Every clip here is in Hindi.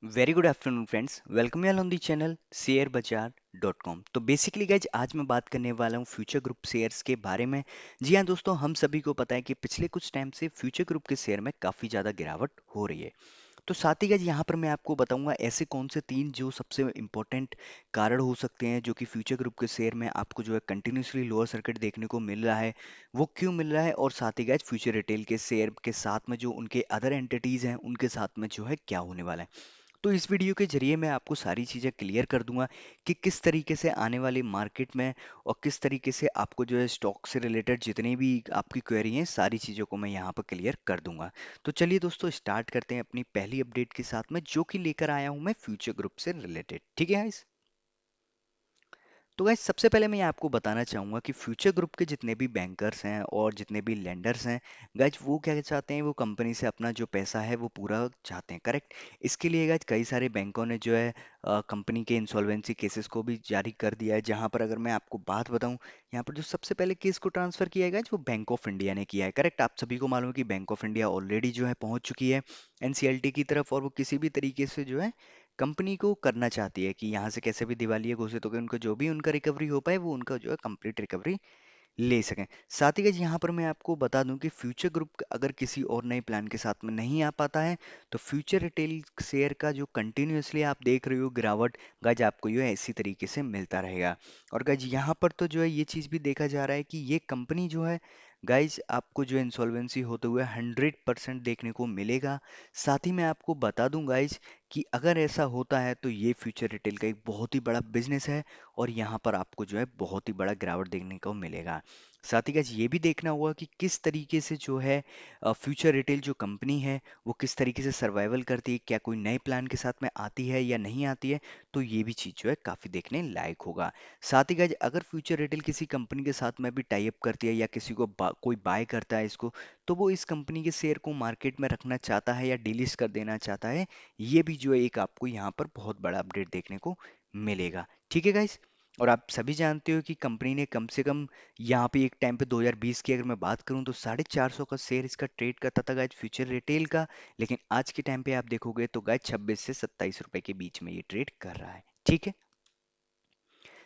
Very good afternoon friends, welcome you on the channel share बाजार डॉट कॉम। तो बेसिकली गाइज आज मैं बात करने वाला हूँ फ्यूचर ग्रुप शेयर्स के बारे में। जी हाँ दोस्तों, हम सभी को पता है कि पिछले कुछ टाइम से फ्यूचर ग्रुप के शेयर में काफ़ी ज़्यादा गिरावट हो रही है। तो साथ ही गाइज यहाँ पर मैं आपको बताऊंगा ऐसे कौन से तीन जो सबसे इंपॉर्टेंट कारण हो सकते हैं जो कि फ्यूचर ग्रुप के शेयर में आपको जो है कंटिन्यूसली लोअर सर्किट देखने को मिल रहा है, वो क्यों मिल रहा है, और साथ ही गाइज फ्यूचर रिटेल के शेयर के साथ में जो उनके अदर एंटिटीज हैं उनके साथ में जो है क्या होने वाला है। तो इस वीडियो के जरिए मैं आपको सारी चीज़ें क्लियर कर दूंगा कि किस तरीके से आने वाली मार्केट में और किस तरीके से आपको जो है स्टॉक से रिलेटेड जितनी भी आपकी क्वेरी हैं सारी चीज़ों को मैं यहाँ पर क्लियर कर दूंगा। तो चलिए दोस्तों, स्टार्ट करते हैं अपनी पहली अपडेट के साथ में जो कि लेकर आया हूँ मैं फ्यूचर ग्रुप से रिलेटेड। ठीक है guys? तो गाइस सबसे पहले मैं आपको बताना चाहूँगा कि फ्यूचर ग्रुप के जितने भी बैंकर्स हैं और जितने भी लेंडर्स हैं गाइस, वो क्या चाहते हैं, वो कंपनी से अपना जो पैसा है वो पूरा चाहते हैं, करेक्ट। इसके लिए गाइस कई सारे बैंकों ने जो है कंपनी के इंसॉल्वेंसी केसेस को भी जारी कर दिया है। जहां पर अगर मैं आपको बात बताऊं, यहाँ पर जो सबसे पहले केस को ट्रांसफर किया है गाइस वो बैंक ऑफ इंडिया ने किया है, करेक्ट। आप सभी को मालूम है कि बैंक ऑफ इंडिया ऑलरेडी जो है पहुंच चुकी है एनसीएलटी की तरफ, और वो किसी भी तरीके से जो है कंपनी को करना चाहती है कि यहाँ से कैसे भी दिवालिया घोषित होकर उनको जो भी उनका रिकवरी हो पाए वो उनका जो है कंप्लीट रिकवरी ले सकें। साथ ही गाइस यहाँ पर मैं आपको बता दूं कि फ्यूचर ग्रुप अगर किसी और नए प्लान के साथ में नहीं आ पाता है तो फ्यूचर रिटेल शेयर का जो कंटिन्यूअसली आप देख रहे हो गिरावट, गाइस आपको ये इसी तरीके से मिलता रहेगा। और गाइस यहाँ पर तो जो है ये चीज़ भी देखा जा रहा है कि ये कंपनी जो है गाइस आपको जो इंसॉल्वेंसी होते हुए 100% देखने को मिलेगा। साथ ही मैं आपको बता दूं गाइस कि अगर ऐसा होता है तो ये फ्यूचर रिटेल का एक बहुत ही बड़ा बिजनेस है और यहाँ पर आपको जो है बहुत ही बड़ा गिरावट देखने को मिलेगा। साथ ही गाइस ये भी देखना होगा कि किस तरीके से जो है फ्यूचर रिटेल जो कंपनी है वो किस तरीके से सर्वाइवल करती है, क्या कोई नए प्लान के साथ में आती है या नहीं आती है। तो ये भी चीज़ जो है काफ़ी देखने लायक होगा। साथ ही गाइस अगर फ्यूचर रिटेल किसी कंपनी के साथ में भी टाई अप करती है या किसी को कोई बाय करता है इसको, तो वो इस कंपनी के शेयर को मार्केट में रखना चाहता है या डिलिस्ट कर देना चाहता है। ये भी जो है एक आपको यहाँ पर बहुत बड़ा अपडेट देखने को मिलेगा। ठीक है गाइस। और आप सभी जानते हो कि कंपनी ने कम से कम यहाँ पे एक टाइम पे 2020 की अगर मैं बात करूँ तो 450 का शेयर इसका ट्रेड करता था गाइस फ्यूचर रिटेल का। लेकिन आज के टाइम पे आप देखोगे तो गाइस 26 से 27 रुपए के बीच में ये ट्रेड कर रहा है। ठीक है।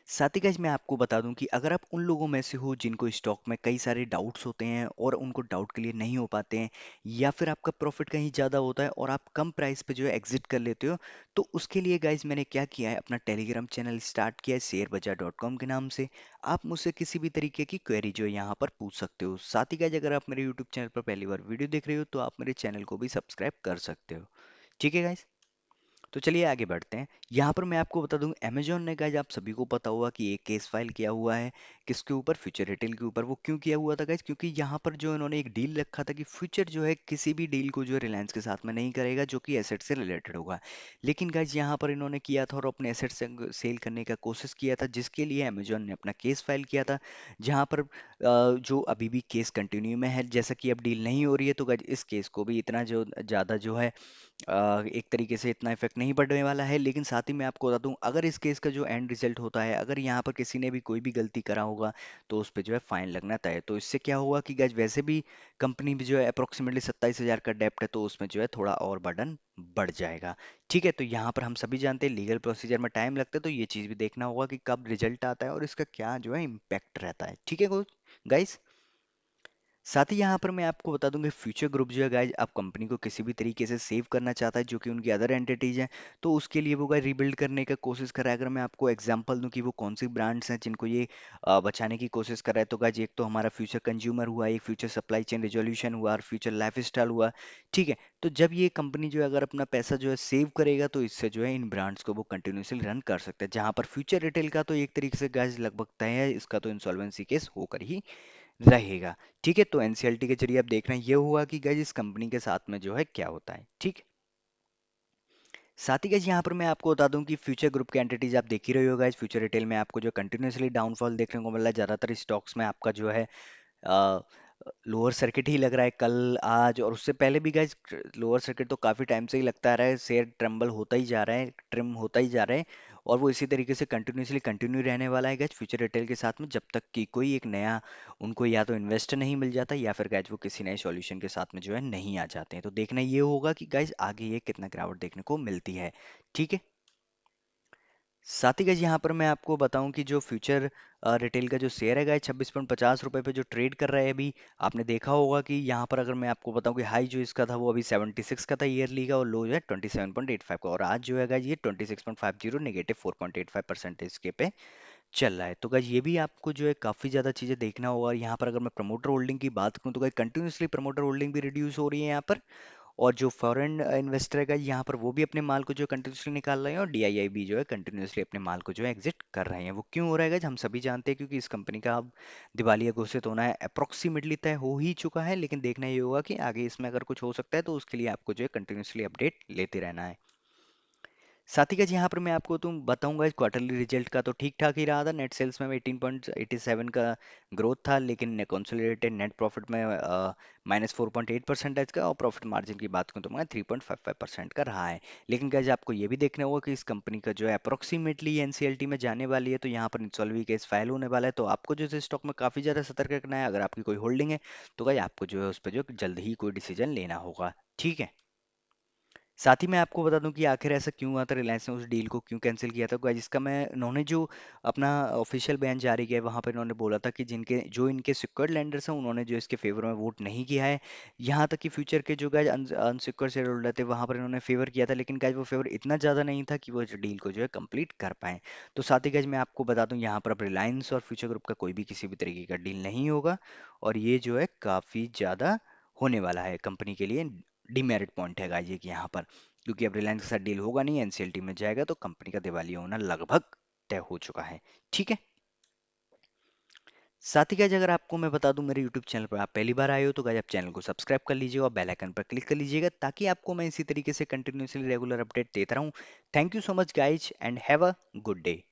साथ ही गाइस मैं आपको बता दूं कि अगर आप उन लोगों में से हो जिनको स्टॉक में कई सारे डाउट्स होते हैं और उनको डाउट क्लियर नहीं हो पाते हैं, या फिर आपका प्रॉफिट कहीं ज़्यादा होता है और आप कम प्राइस पे जो है एग्जिट कर लेते हो, तो उसके लिए गाइस मैंने क्या किया है, अपना टेलीग्राम चैनल स्टार्ट किया है शेयर बाजार डॉट कॉम के नाम से। आप मुझसे किसी भी तरीके की क्वेरी जो है यहाँ पर पूछ सकते हो। साथ ही गाइस अगर आप मेरे यूट्यूब चैनल पर पहली बार वीडियो देख रहे हो तो आप मेरे चैनल को भी सब्सक्राइब कर सकते हो। ठीक है गाइस। तो चलिए आगे बढ़ते हैं। यहाँ पर मैं आपको बता दूं अमेजोन ने गाइज आप सभी को पता होगा कि एक केस फाइल किया हुआ है किसके ऊपर, फ्यूचर रिटेल के ऊपर। वो क्यों किया हुआ था गाइज, क्योंकि यहाँ पर जो इन्होंने एक डील रखा था कि फ्यूचर जो है किसी भी डील को जो है रिलायंस के साथ में नहीं करेगा जो कि एसेट से रिलेटेड होगा। लेकिन गाइज यहाँ पर इन्होंने किया था और अपने एसेट से सेल करने का कोशिश किया था, जिसके लिए अमेजोन ने अपना केस फाइल किया था। जहाँ पर जो अभी भी केस कंटिन्यू में है, जैसा कि अब डील नहीं हो रही है तो गाइज इस केस को भी इतना जो ज़्यादा जो है एक तरीके से इतना इफेक्ट नहीं पड़ने वाला है। लेकिन साथ ही मैं आपको बता दूं अगर इस केस का जो एंड रिजल्ट होता है, अगर यहाँ पर किसी ने भी कोई भी गलती करा होगा तो उस पर जो है फाइन लगना तय है। तो इससे क्या होगा कि गैस वैसे भी कंपनी भी जो है अप्रोक्सीमेटली 27,000 का डेप्ट है, तो उसमें जो है थोड़ा और बर्डन बढ़ जाएगा। ठीक है। तो यहाँ पर हम सभी जानते हैं लीगल प्रोसीजर में टाइम लगता है, तो ये चीज़ भी देखना होगा कि कब रिजल्ट आता है और इसका क्या जो है इम्पैक्ट रहता है। ठीक है गाइस। साथ ही यहाँ पर मैं आपको बता दूं कि फ्यूचर ग्रुप जो है गाइज आप कंपनी को किसी भी तरीके से सेव करना चाहता है जो कि उनकी अदर एंटिटीज हैं, तो उसके लिए वो गाइज रिबिल्ड करने का कोशिश कर रहा है। अगर मैं आपको एग्जांपल दूं कि वो कौन सी ब्रांड्स हैं जिनको ये बचाने की कोशिश कर रहा है, तो गाइज एक तो हमारा फ्यूचर कंज्यूमर हुआ, एक फ्यूचर सप्लाई चेन रिजोल्यूशन हुआ और फ्यूचर लाइफ स्टाइल हुआ। ठीक है। तो जब ये कंपनी जो है अगर अपना पैसा जो है सेव करेगा तो इससे जो है इन ब्रांड्स को वो कंटिन्यूसली रन कर सकते हैं। जहां पर फ्यूचर रिटेल का तो एक तरीके से गाइज लगभग तय है, इसका तो इंसॉल्वेंसी केस होकर ही रहेगा। ठीक है। तो एनसीएलटी के जरिए आप देख रहे हैं ये हुआ कि गाइस इस कंपनी के साथ में जो है क्या होता है। ठीक। साथ ही गाइस यहाँ पर मैं आपको बता दूं कि फ्यूचर ग्रुप के एंटिटीज आप देख ही रहे हो गाइस, फ्यूचर रिटेल में आपको जो कंटिन्यूसली डाउनफॉल देखने को मिल रहा है, ज्यादातर स्टॉक्स में आपका जो है लोअर सर्किट ही लग रहा है कल आज, और उससे पहले भी गाइस लोअर सर्किट तो काफी टाइम से ही लगता आ रहा है, शेयर ट्रम्बल होता ही जा रहा है, ट्रिम होता ही जा रहा है। और वो इसी तरीके से कंटिन्यूसली कंटिन्यू रहने वाला है गाइज फ्यूचर रिटेल के साथ में, जब तक कि कोई एक नया उनको या तो इन्वेस्टर नहीं मिल जाता या फिर गाइज वो किसी नए सॉल्यूशन के साथ में जो है नहीं आ जाते हैं। तो देखना ये होगा कि गाइज आगे ये कितना गिरावट देखने को मिलती है। ठीक है। साथ ही गाइस यहाँ पर मैं आपको बताऊं कि जो फ्यूचर रिटेल का जो शेयर है गाइस 26.50 रुपए पे जो ट्रेड कर रहा है अभी, आपने देखा होगा कि यहाँ पर अगर मैं आपको बताऊं कि हाई जो इसका था वो अभी 76 का था ईयरली का, और लो जो है 27.85 का, और आज जो है गाइस ये 26.50 नेगेटिव 4.85% के पे चल रहा है। तो गाइस ये भी आपको जो है काफ़ी ज़्यादा चीज़ें देखना होगा। यहाँ पर अगर मैं प्रमोटर होल्डिंग की बात करूँ तो गाइस कंटिन्यूसली प्रमोटर होल्डिंग भी रिड्यूस हो रही है यहाँ पर, और जो फॉरेन इन्वेस्टर है यहाँ पर वो भी अपने माल को जो है कंटिन्यूसली निकाल रहे हैं, और डीआईआई भी जो है कंटिन्यूसली अपने माल को जो है एग्जिट कर रहे हैं। वो क्यों हो रहा है guys? हम सभी जानते हैं क्योंकि इस कंपनी का अब दिवालिया घोषित होना है अप्रोक्सीमेटली तय हो ही चुका है, लेकिन देखना ये होगा कि आगे इसमें अगर कुछ हो सकता है तो उसके लिए आपको जो है कंटिन्यूसली अपडेट लेते रहना है। साथ ही गाइस यहाँ पर मैं आपको तुम बताऊंगा क्वार्टरली रिजल्ट का तो ठीक ठाक ही रहा था। नेट सेल्स में 18.87 का ग्रोथ था, लेकिन कंसोलिडेटेड नेट प्रॉफिट में -4.8% का, और प्रॉफिट मार्जिन की बात करूँ तो मैं 3.55% का रहा है। लेकिन गाइस आपको ये भी देखना होगा कि इस कंपनी का जो है अप्रोक्सीमेटली एनसीएलटी में जाने वाली है, तो यहाँ पर इंसॉल्वी केस फाइल होने वाला है। तो आपको जो है स्टॉक में काफ़ी ज़्यादा सतर्क रखना है। अगर आपकी कोई होल्डिंग है तो गाइस आपको जो है उस पर जो जल्द ही कोई डिसीजन लेना होगा। ठीक है। साथ ही मैं आपको बता दूं कि आखिर ऐसा क्यों हुआ था, रिलायंस ने उस डील को क्यों कैंसिल किया था गाइस। जिसका मैं इन्होंने जो अपना ऑफिशियल बयान जारी किया है वहां पर इन्होंने बोला था कि जिनके जो इनके सिक्योर्ड लैंडर्स हैं उन्होंने जो इसके फेवर में वोट नहीं किया है। यहाँ तक कि फ्यूचर के जो गाइस अनसिक्योर्ड शेयर होल्डर थे वहां पर इन्होंने फेवर किया था, लेकिन गाइस वो फेवर इतना ज़्यादा नहीं था कि वो डील को जो है कंप्लीट कर पाए। तो साथ ही गाइस मैं आपको बता दूं यहाँ पर अब रिलायंस और फ्यूचर ग्रुप का कोई भी किसी भी तरीके का डील नहीं होगा, और ये जो है काफ़ी ज़्यादा होने वाला है कंपनी के लिए। डिमेरिट पॉइंट है गाइस ये कि यहाँ पर, क्योंकि अब रिलायंस के साथ डील होगा नहीं, एनसीएलटी में जाएगा, तो कंपनी का दिवालिया होना लगभग तय हो चुका है। ठीक है। साथ ही गाइस अगर आपको मैं बता दूं मेरे यूट्यूब चैनल पर आप पहली बार आए हो तो गाइस आप चैनल को सब्सक्राइब कर लीजिएगा और बेल आइकन पर क्लिक कर लीजिएगा, ताकि आपको मैं इसी तरीके से कंटिन्यूसली रेगुलर अपडेट देता रहूं। Thank you so much guys and have a good day.